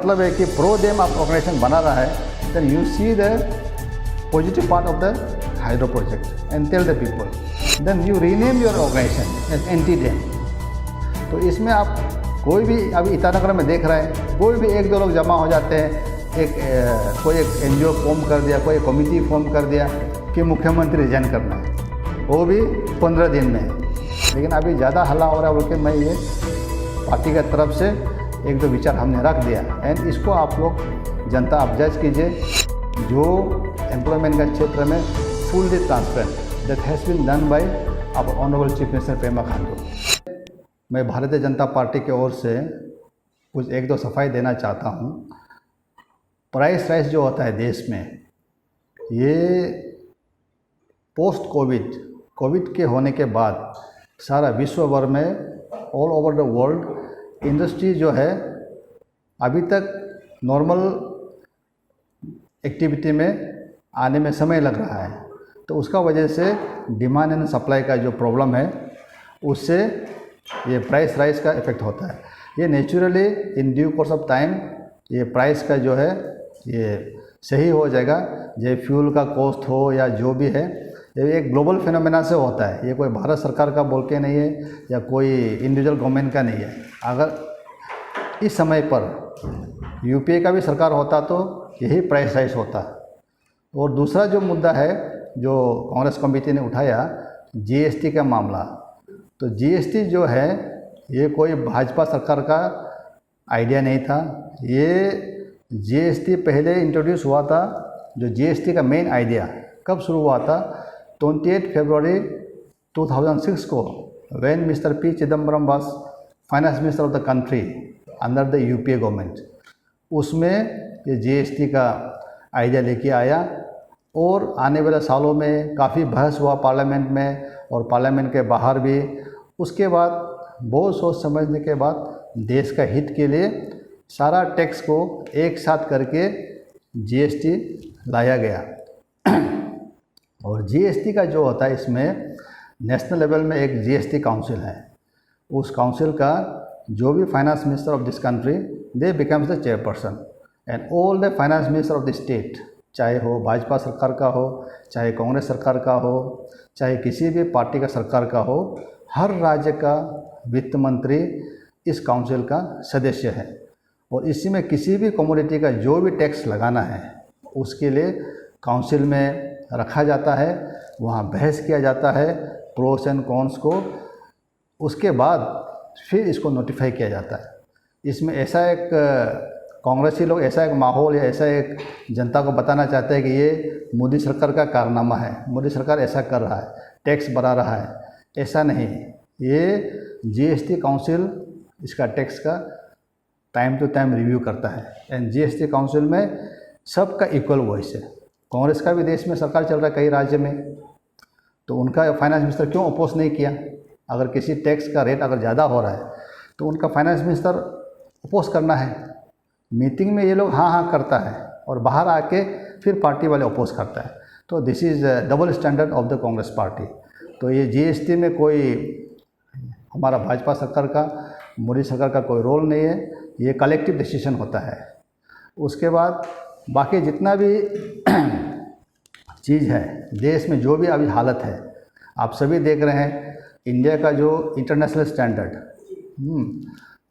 मतलब है कि प्रो डेम आप ऑर्गेनाइजेशन बना रहा है, then you see the positive part of the hydro project and tell the people, then you rename your organisation as anti dam. तो इसमें आप कोई भी अभी ईटानगर में देख रहे हैं, कोई भी एक दो लोग जमा हो जाते हैं, कोई एक एनजीओ फॉर्म कर दिया, कोई कमेटी फॉर्म कर दिया कि मुख्यमंत्री रिजाइन करना है, वो भी 15 दिन में। लेकिन अभी ज़्यादा हल्ला हो रहा है बोल के मैं ये पार्टी की तरफ से एक दो विचार हमने रख दिया एंड इसको आप लोग जनता आप जज कीजिए। जो एम्प्लॉयमेंट के क्षेत्र में fully transparent that has been done by our honourable chief minister Pema Khandu. मैं भारतीय जनता पार्टी की ओर से कुछ एक दो सफाई देना चाहता हूँ। प्राइस राइज जो होता है देश में, ये पोस्ट कोविड के होने के बाद सारा विश्व भर में all over the world industry जो है अभी तक नॉर्मल एक्टिविटी में आने में समय लग रहा है। तो उसका वजह से डिमांड एंड सप्लाई का जो प्रॉब्लम है उससे ये प्राइस राइज का इफ़ेक्ट होता है। ये naturally in due course of time ये प्राइस का जो है ये सही हो जाएगा। जो फ्यूल का कॉस्ट हो या जो भी है, ये एक ग्लोबल फिनोमेना से होता है। ये कोई भारत सरकार का बोल के नहीं है या कोई इंडिविजुअल गवर्नमेंट का नहीं है। अगर इस समय पर यूपीए का भी सरकार होता तो यही प्राइस राइज होता। और दूसरा जो मुद्दा है जो कांग्रेस कमेटी ने उठाया, जीएसटी का मामला। तो जीएसटी जो है ये कोई भाजपा सरकार का आइडिया नहीं था। ये जीएसटी पहले इंट्रोड्यूस हुआ था। जो जीएसटी का मेन आइडिया कब शुरू हुआ था? 28 फरवरी 2006 को, when mister P Chidambaram was finance minister of the country under the UPA government. उसमें ये जीएसटी का आइडिया लेके आया और आने वाले सालों में काफ़ी बहस हुआ पार्लियामेंट में और पार्लियामेंट के बाहर भी। उसके बाद बहुत सोच समझने के बाद देश का हित के लिए सारा टैक्स को एक साथ करके जीएसटी लाया गया। और जीएसटी का जो होता है, इसमें नेशनल लेवल में एक जीएसटी काउंसिल है। उस काउंसिल का जो भी finance minister of this country, they becomes the chairperson and all the finance minister of the state, चाहे हो भाजपा सरकार का हो, चाहे कांग्रेस सरकार का हो, चाहे किसी भी पार्टी का सरकार का हो, हर राज्य का वित्त मंत्री इस काउंसिल का सदस्य है। और इसी में किसी भी कमोडिटी का जो भी टैक्स लगाना है उसके लिए काउंसिल में रखा जाता है, वहाँ बहस किया जाता है प्रोस एंड कॉन्स को। उसके बाद फिर इसको नोटिफाई किया जाता है। इसमें ऐसा एक कांग्रेसी लोग ऐसा एक माहौल या ऐसा एक जनता को बताना चाहते हैं कि ये मोदी सरकार का कारनामा है, मोदी सरकार ऐसा कर रहा है, टैक्स बढ़ा रहा है। ऐसा नहीं, ये जीएसटी काउंसिल इसका टैक्स का टाइम टू टाइम रिव्यू करता है एंड जीएसटी काउंसिल में सबका इक्वल वॉइस है। कांग्रेस का भी देश में सरकार चल रहा है कई राज्य में, तो उनका फाइनेंस मिनिस्टर क्यों अपोज नहीं किया? अगर किसी टैक्स का रेट अगर ज़्यादा हो रहा है तो उनका फाइनेंस मिनिस्टर अपोज करना है। मीटिंग में ये लोग हाँ हाँ करता है और बाहर आके फिर पार्टी वाले अपोज करता है। तो this is double standard of the Congress party. तो ये जीएसटी में कोई हमारा भाजपा सरकार का, मोदी सरकार का कोई रोल नहीं है, ये कलेक्टिव डिसीजन होता है। उसके बाद बाकी जितना भी चीज़ है देश में, जो भी अभी हालत है, आप सभी देख रहे हैं। इंडिया का जो इंटरनेशनल स्टैंडर्ड,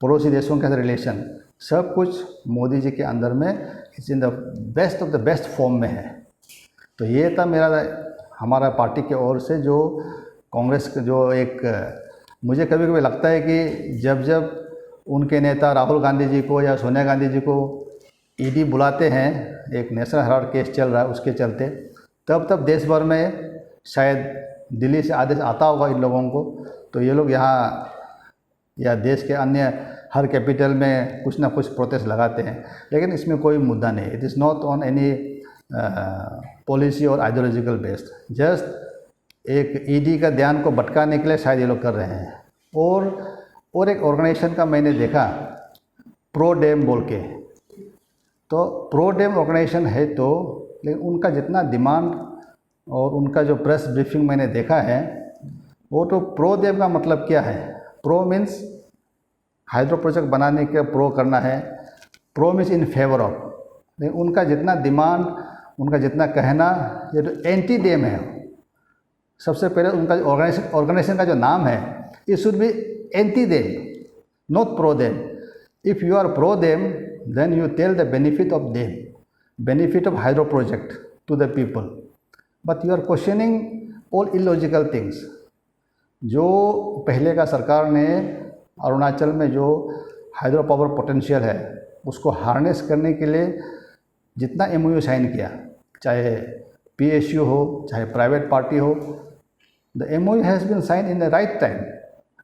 पड़ोसी देशों के साथ रिलेशन, सब कुछ मोदी जी के अंदर में it's in the best of the best form में है। तो ये था मेरा हमारा पार्टी की ओर से जो कांग्रेस का जो एक, मुझे कभी कभी लगता है कि जब जब उनके नेता राहुल गांधी जी को या सोनिया गांधी जी को ईडी बुलाते हैं, एक नेशनल हेराल्ड केस चल रहा है उसके चलते, तब देश भर में शायद दिल्ली से आदेश आता होगा इन लोगों को, तो ये लोग यहाँ या देश के अन्य हर कैपिटल में कुछ ना कुछ प्रोटेस्ट लगाते हैं। लेकिन इसमें कोई मुद्दा नहीं, it is not on any policy और आइडियोलॉजिकल बेस्ड, जस्ट एक ईडी का ध्यान को भटकाने के लिए शायद ये लोग कर रहे हैं। और एक ऑर्गेनाइजेशन का मैंने देखा, प्रो डेम बोल के, तो प्रो डेम ऑर्गेनाइजेशन है तो, लेकिन उनका जितना डिमांड और उनका जो प्रेस ब्रीफिंग मैंने देखा है, वो तो प्रो डेम का मतलब क्या है? प्रो मीन्स हाइड्रो प्रोजेक्ट बनाने के प्रो करना है, pro means in favour of, लेकिन उनका जितना डिमांड, उनका जितना कहना, ये तो एंटी डेम है। सबसे पहले उनका ऑर्गेनाइजेशन का जो नाम है, it should be anti dam, not pro dam. If you are pro dam, then you tell the benefit of dam, benefit of hydro project to the people, but you are questioning all illogical things. जो पहले का सरकार ने अरुणाचल में जो hydro power potential है उसको harness करने के लिए जितना MOU साइन किया, चाहे PSU हो चाहे प्राइवेट पार्टी हो, the MOU has been sign in the right time.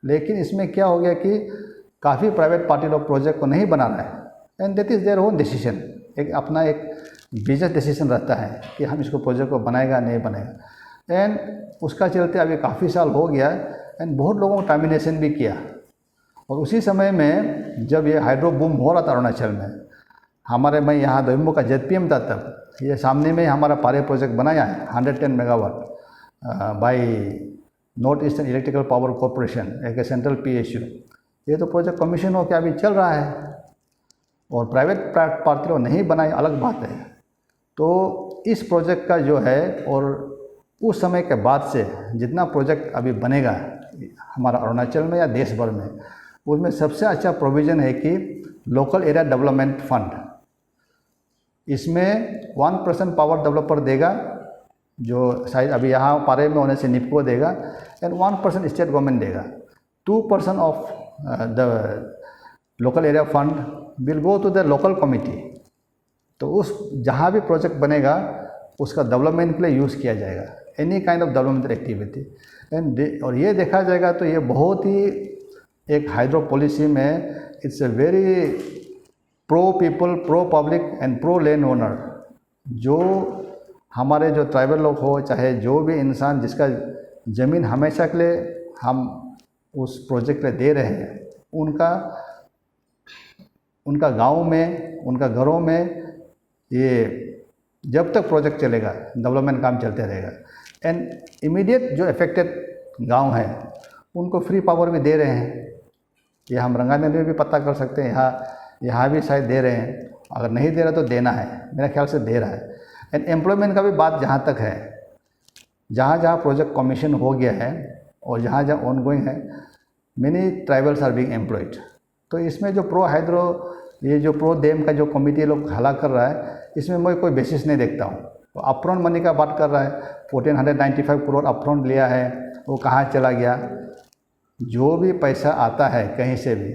लेकिन इसमें क्या हो गया कि काफ़ी प्राइवेट पार्टी लोग प्रोजेक्ट को नहीं बना रहे हैं, and that is their own decision. एक अपना एक बिजनेस डिसीजन रहता है कि हम इसको प्रोजेक्ट को बनाएगा नहीं बनाएगा, एंड उसका चलते अभी काफ़ी साल हो गया एंड बहुत लोगों को टर्मिनेशन भी किया। और उसी समय में जब ये हाइड्रो बूम हो रहा था अरुणाचल में, मैं यहाँ दोइम्बो का ZPM था तब, ये सामने में हमारा पारे प्रोजेक्ट बनाया है 110 megawatt by North Eastern Electrical Power Corporation, एक सेंट्रल PSU। ये तो प्रोजेक्ट कमीशन हो के अभी चल रहा है और प्राइवेट पार्टी लोग नहीं बनाए, अलग बात है। तो इस प्रोजेक्ट का जो है, और उस समय के बाद से जितना प्रोजेक्ट अभी बनेगा हमारा अरुणाचल में या देश भर में, उसमें सबसे अच्छा प्रोविज़न है कि लोकल एरिया डेवलपमेंट फंड। इसमें 1% पावर डेवलपर देगा, जो शायद अभी यहाँ पारे में होने से निपको देगा, एंड 1% स्टेट गवर्नमेंट देगा। 2% of the local area fund will go to the local committee. तो उस जहाँ भी प्रोजेक्ट बनेगा उसका डेवलपमेंट के लिए यूज़ किया जाएगा, any kind of development activity, and और ये देखा जाएगा तो ये बहुत ही एक हाइड्रो पॉलिसी में it's a very pro people, pro public and pro land owner. जो हमारे जो ट्राइबल लोग हो, चाहे जो भी इंसान जिसका ज़मीन हमेशा के लिए हम उस प्रोजेक्ट पे दे रहे हैं, उनका गांव में, उनका घरों में ये जब तक प्रोजेक्ट चलेगा डेवलपमेंट काम चलते रहेगा। एंड इमीडिएट जो अफेक्टेड गांव है उनको फ्री पावर भी दे रहे हैं। ये हम रंगाने में भी पता कर सकते हैं, यहाँ भी शायद दे रहे हैं, अगर नहीं दे रहा तो देना है, मेरे ख्याल से दे रहा है। एंड एम्प्लॉयमेंट का भी बात जहाँ तक है, जहाँ जहाँ प्रोजेक्ट कमीशन हो गया है और जहाँ जहाँ ऑन गोइंग है, many tribals are being employed. तो इसमें जो प्रो हाइड्रो, ये जो प्रो डेम का जो कमिटी लोग हला कर रहा है, इसमें मैं कोई बेसिस नहीं देखता हूँ। तो अपफ्रंट मनी का बात कर रहा है, 1495 करोड़ अपफ्रंट लिया है, वो कहाँ चला गया? जो भी पैसा आता है कहीं से भी,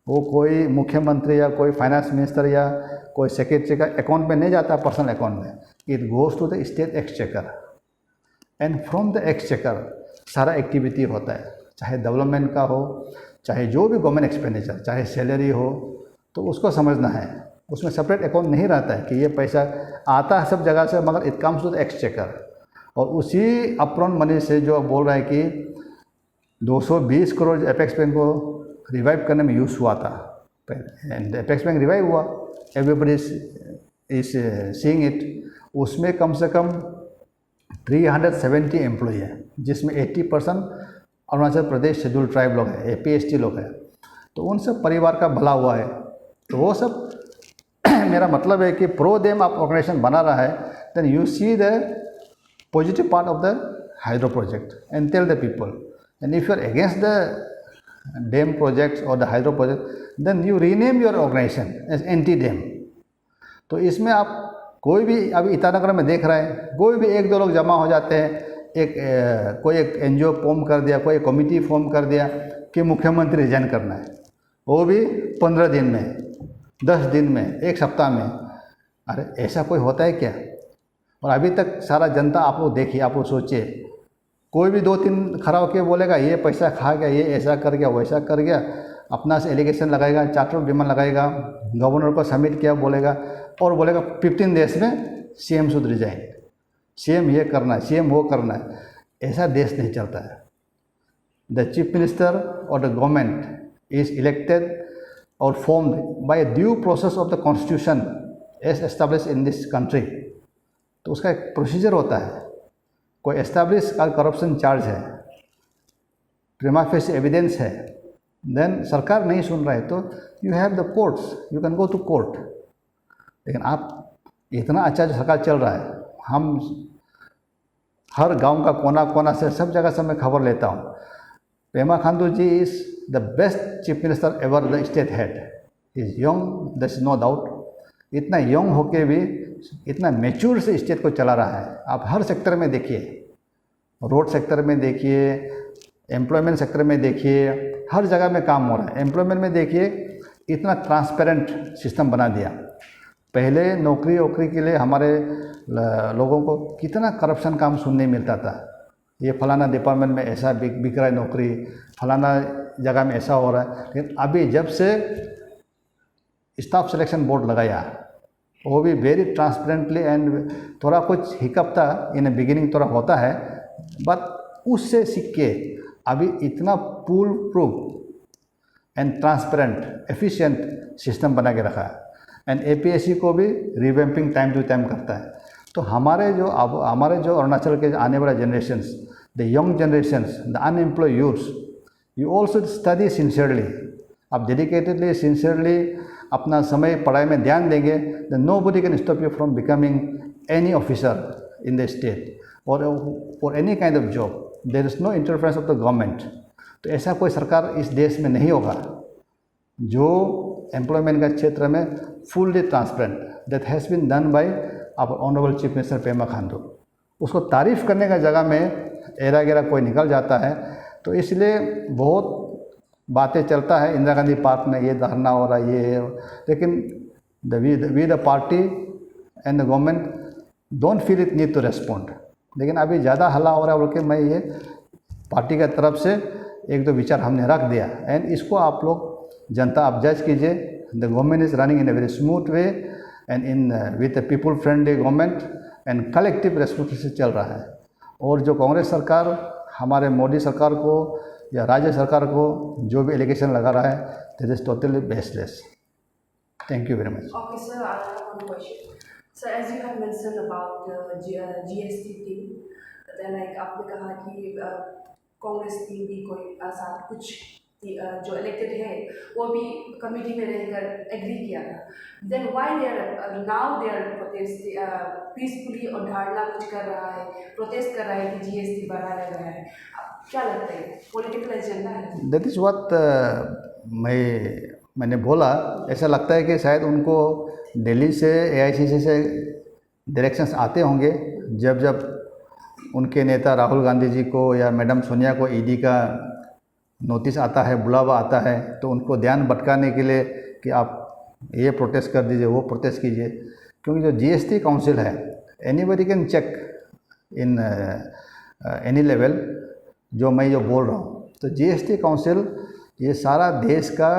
वो कोई मुख्यमंत्री या कोई फाइनेंस मिनिस्टर या कोई सेक्रेटरी का अकाउंट में नहीं जाता, पर्सनल अकाउंट में। It goes to the state exchequer, and from the exchequer सारा एक्टिविटी होता है, चाहे डेवलपमेंट का हो, चाहे जो भी गवर्नमेंट एक्सपेंडिचर, चाहे सैलरी हो, तो उसको समझना है। उसमें सेपरेट अकाउंट नहीं रहता है कि ये पैसा आता है सब जगह से, मगर it comes to the exchequer. और उसी अपफ्रंट मनी से जो बोल रहा है कि 220 करोड़ एपेक्स बैंक को रिवाइव करने में यूज़ हुआ था, एंड एपेक्स बैंक रिवाइव हुआ, एवरीबडी इज सीइंग इट। उसमें कम से कम 370 एम्प्लॉई है, जिसमें 80% अरुणाचल प्रदेश शेड्यूल्ड ट्राइब लोग हैं, APST लोग हैं। तो उन सब परिवार का भला हुआ है। तो वो सब मेरा मतलब है कि प्रो डेम आप ऑर्गेनाइजेशन बना रहा है, then you see the positive part of the hydro project and tell the people. And if you are against the dam projects और the hydro project, then you rename your organisation as anti dam. तो इसमें आप कोई भी, अभी ईटानगर में देख रहे हैं, कोई भी एक दो लोग जमा हो जाते हैं, कोई एक NGO फॉर्म कर दिया, कोई कमेटी फॉर्म कर दिया कि मुख्यमंत्री रिजाइन करना है, वो भी 15 दिन में, 10 दिन में, एक सप्ताह में। अरे ऐसा कोई होता है क्या? और अभी तक सारा जनता, आप लोग देखिए, आप लोग सोचिए, कोई भी 2-3 खड़ा होकर बोलेगा ये पैसा खा गया, ये ऐसा कर गया, वैसा कर गया, अपना से एलिगेशन लगाएगा, चार्टर ऑफ डिमांड लगाएगा, गवर्नर को सबमिट किया बोलेगा, और बोलेगा 15 डेज में CM शुड रिजाइन, CM ये करना है, CM वो करना है। ऐसा देश नहीं चलता है। द चीफ मिनिस्टर और द गवर्नमेंट इज इलेक्टेड और formed by due process of the constitution as establish in this country. तो उसका एक प्रोसीजर होता है। कोई एस्टैब्लिश का करप्शन चार्ज है, प्रिमा फेसी एविडेंस है, देन सरकार नहीं सुन रहा है तो you have the courts, you can go to court. लेकिन आप इतना अच्छा जो सरकार चल रहा है, हम हर गांव का कोना कोना से सब जगह से मैं खबर लेता हूँ। Pema Khandu ji is the best chief minister ever the state head. Is young, that is no doubt. इतना यंग होके भी इतना मैच्योर से स्टेट को चला रहा है। आप हर सेक्टर में देखिए, रोड सेक्टर में देखिए, एम्प्लॉयमेंट सेक्टर में देखिए, हर जगह में काम हो रहा है। एम्प्लॉयमेंट में देखिए, इतना ट्रांसपेरेंट सिस्टम बना दिया। पहले नौकरी वोकरी के लिए हमारे लोगों को कितना करप्शन काम सुनने मिलता था, ये फलाना डिपार्टमेंट में ऐसा बिक रहा है नौकरी, फलाना जगह में ऐसा हो रहा है। लेकिन अभी जब से स्टाफ सिलेक्शन बोर्ड लगाया, वो भी वेरी ट्रांसपेरेंटली, एंड थोड़ा कुछ हिकअप था इन बिगिनिंग, थोड़ा होता है, बट उससे सीख के अभी इतना full proof and transparent efficient system बना के रखा है। एंड एपीएससी को भी रिवैम्पिंग टाइम टू टाइम करता है। तो हमारे जो अरुणाचल के आने वाले generations, the young generations, the unemployed youths, you also study sincerely. आप डेडिकेटेडली सिंसियरली अपना समय पढ़ाई में ध्यान देंगे, then nobody can stop you from becoming any officer in the state or any kind of job. There is no interference of the government. तो ऐसा कोई सरकार इस देश में नहीं होगा जो एम्प्लॉयमेंट का क्षेत्र में fully transparent. That has been done by our honourable chief minister Pema Khandu. उसको तारीफ़ करने का जगह में एरा गेरा कोई निकल जाता है। तो इसलिए बहुत बातें चलता है, इंदिरा गांधी पार्क में ये धरना हो रहा है, ये, लेकिन we the party and the government don't feel it need to respond. लेकिन अभी ज़्यादा हल्ला हो रहा है बोल के मैं ये पार्टी की तरफ से एक दो विचार हमने रख दिया, एंड इसको आप लोग जनता आप जज कीजिए। The government is running in a very smooth way and in with A people friendly government and collective responsibility से चल रहा है। और जो कांग्रेस सरकार हमारे मोदी सरकार को या राज्य सरकार को जो भी एलिगेशन लगा रहा है, that is totally baseless. Thank you very much. Okay, sir, I have one question. So, as you have mentioned about the GST thing, then like आपने कहा कि कांग्रेस की भी कोई साथ कुछ जो इलेक्टेड है वो भी कमेटी में रहकर एग्री किया था। Then why they are now they are protest peacefully और धरना कुछ कर रहा है, प्रोटेस्ट कर रहा है कि जीएसटी बढ़ाया गया है। क्या लगता है, पॉलिटिकल एजेंडा है? दैट इज़ व्हाट मैंने बोला। ऐसा लगता है कि शायद उनको दिल्ली से एआईसीसी से डायरेक्शंस आते होंगे, जब जब उनके नेता राहुल गांधी जी को या मैडम सोनिया को ईडी का नोटिस आता है, बुलावा आता है, तो उनको ध्यान भटकाने के लिए कि आप ये प्रोटेस्ट कर दीजिए, वो प्रोटेस्ट कीजिए। क्योंकि जो जीएसटी काउंसिल है, anybody can check in any level जो मैं जो बोल रहा हूँ। तो जीएसटी काउंसिल ये सारा देश का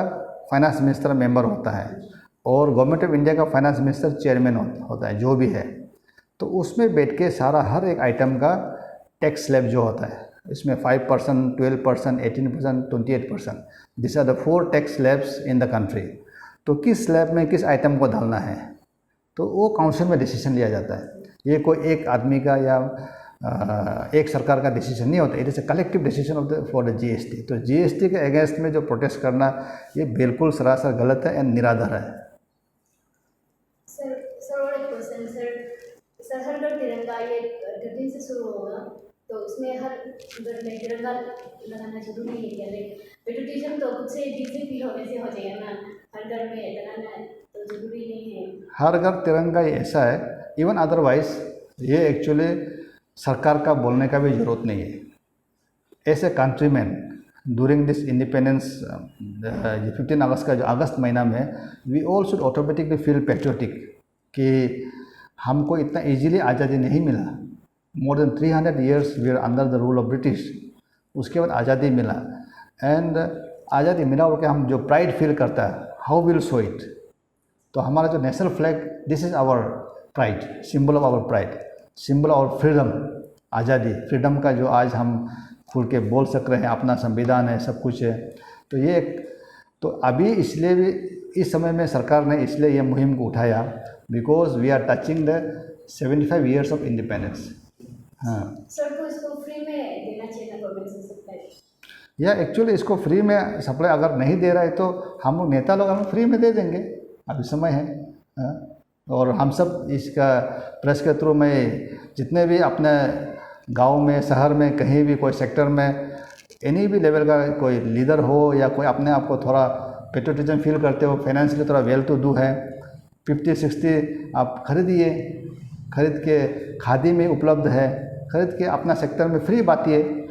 फाइनेंस मिनिस्टर मेंबर होता है और गवर्नमेंट ऑफ इंडिया का फाइनेंस मिनिस्टर चेयरमैन होता है, जो भी है। तो उसमें बैठ के सारा हर एक आइटम का टैक्स स्लैब जो होता है, इसमें 5%, 12%, 18%, 28%, this are the 4 tax slabs in the country. तो किस स्लैब में किस आइटम को डालना है, तो वो काउंसिल में डिसीजन लिया जाता है। ये कोई एक आदमी का या एक सरकार का डिसीजन नहीं होता, it is a collective decision of the for the GST. तो जीएसटी के अगेंस्ट में जो प्रोटेस्ट करना, ये बिल्कुल सरासर गलत है एंड निराधार है। सर और एक क्वेश्चन सर हर घर तिरंगा ये 13 से शुरू होगा, तो उसमें हर घर में तिरंगा लगाना जरूरी है क्या? पेट्रियोटिज्म तो खुद से डीजे फील होने से हो जाएगा ना, हर घर में लगाना तो जरूरी नहीं है। हर घर तिरंगा ये ऐसा है, इवन अदरवाइज ये एक्चुअली सरकार का बोलने का भी ज़रूरत नहीं है। As a countryman during this independence 15 अगस्त का जो अगस्त महीना में, we all should automatically feel patriotic कि हमको इतना इजीली आज़ादी नहीं मिला। More than 300 years we are under the rule of British. उसके बाद आज़ादी मिला, एंड आज़ादी मिला और हम जो प्राइड फील करता है, हाउ विल शो इट। तो हमारा जो national flag, this is our pride, symbol of our pride, symbol of freedom, आज़ादी, फ्रीडम का जो आज हम खुल के बोल सक रहे हैं, अपना संविधान है, सब कुछ है। तो ये तो अभी इसलिए भी इस समय में सरकार ने इसलिए ये मुहिम को उठाया, because we are touching the 75 years of independence. हाँ सर, तो इसको फ्री में देना चाहिए ना गवर्नमेंट से सप्लाई? या एक्चुअली इसको फ्री में सप्लाई अगर नहीं दे रहा है तो हम लोग नेता लोग हम फ्री में दे देंगे, अभी समय है। हाँ और हम सब इसका प्रेस के थ्रू में जितने भी अपने गांव में, शहर में, कहीं भी कोई सेक्टर में एनी भी लेवल का कोई लीडर हो या कोई अपने आप को थोड़ा पेट्रोटिज्म फील करते हो, फाइनेंशियली थोड़ा वेल टू डू है, 50-60 आप खरीदिए, खरीद के खादी में उपलब्ध है, खरीद के अपना सेक्टर में फ्री बांटिए।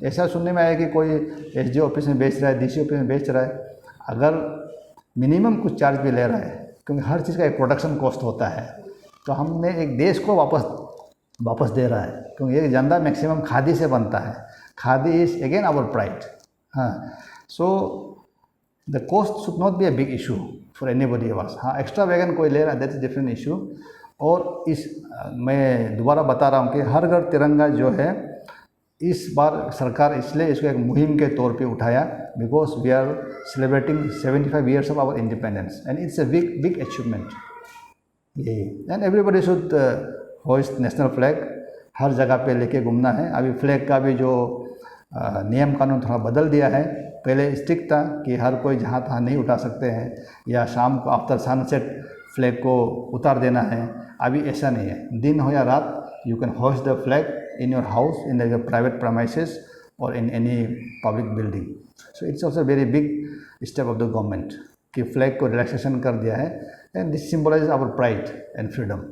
ऐसा सुनने में आया कि कोई एसडीओ ऑफिस में बेच रहा है, डीसी ऑफिस में बेच रहा है, अगर मिनिमम कुछ चार्ज भी ले रहा है, क्योंकि हर चीज़ का एक प्रोडक्शन कॉस्ट होता है, तो हमने एक देश को वापस दे रहा है, क्योंकि ये ज़्यादा मैक्सिमम खादी से बनता है। Khadi is again our pride. हाँ, so the cost should not be a big issue for anybody else. हाँ, एक्स्ट्रा वैगन कोई ले रहा है, दैट इज़ डिफरेंट इशू। और मैं दोबारा बता रहा हूँ कि हर घर तिरंगा जो है, इस बार सरकार इसलिए इसको एक मुहिम के तौर पे उठाया, because we are celebrating 75 years of our independence and it's a big achievement. यही, and everybody should hoist national flag, हर जगह पे लेके घूमना है। अभी फ्लैग का भी जो नियम कानून थोड़ा बदल दिया है, पहले स्ट्रिक्ट था कि हर कोई जहाँ तहाँ नहीं उठा सकते हैं, या शाम को आफ्टर सनसेट फ्लैग को उतार देना है। अभी ऐसा नहीं है, दिन हो या रात you can host the flag in your house, in your private premises, or in any public building. So it's also a very big step of the government कि फ्लैग को रिलैक्सेशन कर दिया है, and this symbolizes our pride and freedom.